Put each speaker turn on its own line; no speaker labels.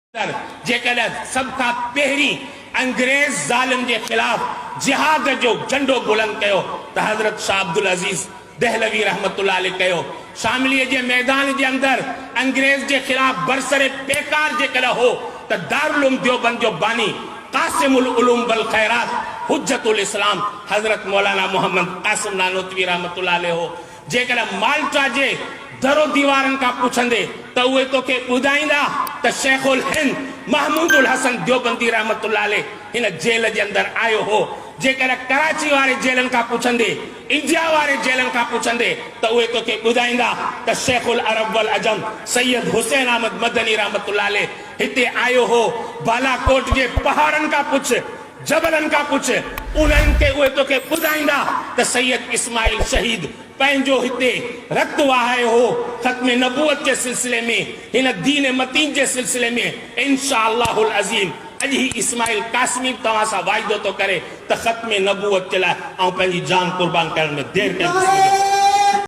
सब का पहिरीं अंग्रेज ज़ालिम के खिलाफ जिहाद जो झंडो बुलंद कयो तो हजरत शाह अब्दुल अजीज दहलवी रहमतुल्लाह अलैह कयो। शामिलीअ जे मैदान के अंदर अंग्रेज के खिलाफ बरसरे पेकार जे कल हो तो दारुल उलूम देवबंद जो बानी कासिमुल उलूम वल खैरात हुज्जतुल इस्लाम हजरत मौलाना मोहम्मद कासिम नानोतवी रहमतुल्लाह अलैह हो। जेकर माल्टा जे दरो दीवारन का पुछंदे तो उहे तोखे ॿुधाईंदा त शेखुल हिंद महमूदुल हसन देवबंदी रहमतुल्लाह अलैह हिन जेल के अंदर आयो हो। जेकर कराची वाले जेलन का पुछंदे इंडिया वाले जेलन का पुछंदे तो उहे तोखे ॿुधाईंदा त शेखुल अरब वल अजम सैयद हुसैन अहमद मदनी रहमतुल्लाह अलैह हिते आयो हो। बालाकोट के पहाड़न का पुछ जबलन का पुछ उन्हनि खे उहे तोखे ॿुधाईंदा त सैयद इस्माइल शहीद पंहिंजो हिते रक्त वहायो हो। खत्म नबूवत के सिलसिले में इन दीन मतीन के सिलसिले में इंशाअल्लाहुल अजीम अज ही इस्माइल कासमी तव्हां सां वाइदो तो करे त खत्म नबूवत के लाइ ऐं पंहिंजी जान कुर्बान करण में देर कई।